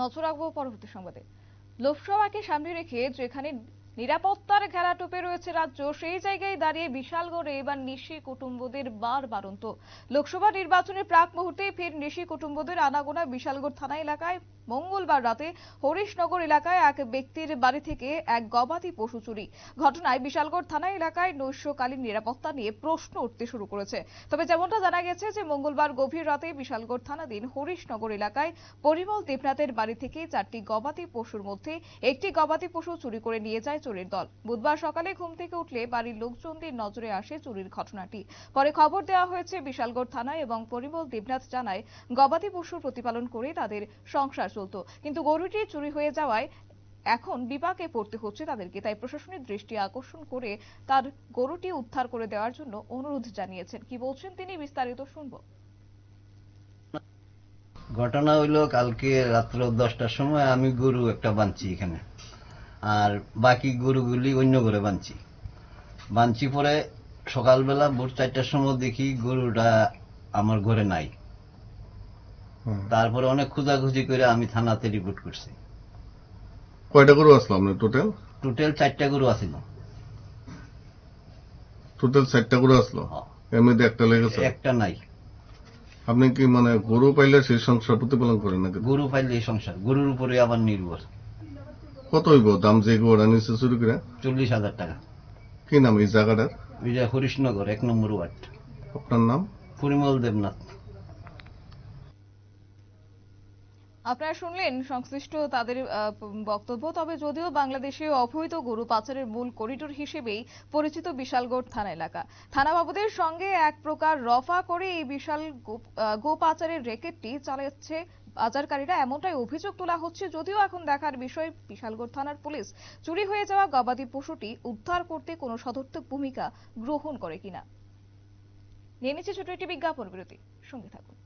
নজর রাখবো পরবর্তী সংবাদে। লোকসভাকে সামনে রেখে যেখানে নিরাপত্তার ঘেরাটোপে রয়েছে রাজ্য, সেই জায়গায় দাঁড়িয়ে বিশালগড়ে এবার নিশি কুটুম্বদের বারন্ত। লোকসভা নির্বাচনের প্রাক মুহূর্তে ফের নিশি কুটুম্বদের আনাগোনা বিশালগড় থানা এলাকায়। মঙ্গলবার রাতে হরিশনগর এলাকায় এক ব্যক্তির বাড়ি থেকে এক গবাদি পশু চুরি ঘটনায় বিশালগড় থানা এলাকায় নৈশকালীন নিরাপত্তা নিয়ে প্রশ্ন উঠতে শুরু করেছে। তবে যেমনটা জানা গেছে যে মঙ্গলবার গভীর রাতে বিশালগড় থানাধীন হরিশনগর এলাকায় পরিমল দেবনাথের বাড়ি থেকে 4টি গবাদি পশুর মধ্যে একটি গবাদি পশু চুরি করে নিয়ে যায় চোরের দল। বুধবার সকালে ঘুম থেকে উঠলে বাড়ির লোকজনদের নজরে আসে চুরির ঘটনাটি। পরে খবর দেওয়া হয়েছে বিশালগড় থানায় এবং পরিমল দেবনাথ জানায় গবাদি পশুর প্রতিপালন করে তাদের সংসার চলত, কিন্তু গরুটি চুরি হয়ে যাওয়ায় এখন বিপাকে পড়তে হচ্ছে তাদেরকে। তাই প্রশাসনের দৃষ্টি আকর্ষণ করে তার গরুটি উদ্ধার করে দেওয়ার জন্য অনুরোধ জানিয়েছেন। কি বলছেন তিনি, বিস্তারিত শুনবো। ঘটনা হইলো, কালকে রাত্র 10টার সময় আমি গরু একটা বাঁধছি এখানে, আর বাকি গরুগুলি অন্য ঘরে বাঁধছি। পরে সকালবেলা ভোর 4টার সময় দেখি গরুটা আমার ঘরে নাই। তারপরে অনেক খোঁজাখুঁজি করে আমি থানাতে রিপোর্ট করছি। কয়টা গরু আসলো আপনার? টোটাল 4টা গরু আছিল। টোটাল 4টা গরু আসলো, এর মধ্যে একটা লেগেছে? একটা নাই। আপনি কি মানে গরু পাইলে সেই সংসার প্রতিপালন করেন নাকি? গরু পাইলে এই সংসার, গরুর উপরে আবার নির্ভর। কত হইব দাম যে গরু নিচ্ছে চুরি করে? 40,000 টাকা। কি নাম এই জায়গাটার? এটা হরিশনগর 1 নম্বর ওয়ার্ড। আপনার নাম? পরিমল দেবনাথ। আপনারা শুনলেন সংশ্লিষ্ট তাদের বক্তব্য। তবে যদিও বাংলাদেশে অবৈধ গরু পাচারের মূল করিডোর হিসেবেই পরিচিত বিশালগড় থানা এলাকা, থানা বাবুদের সঙ্গে এক প্রকার রফা করে এই বিশাল গো পাচারের রেকেটটি চালাচ্ছে পাচারকারীরা, এমনটাই অভিযোগ তোলা হচ্ছে। যদিও এখন দেখার বিষয় বিশালগড় থানার পুলিশ চুরি হয়ে যাওয়া গবাদি পশুটি উদ্ধার করতে কোনো সদর্থক ভূমিকা গ্রহণ করে কিনা। নিয়ে নিচ্ছে ছোট একটি বিজ্ঞাপন বিরতি, সঙ্গে থাকুন।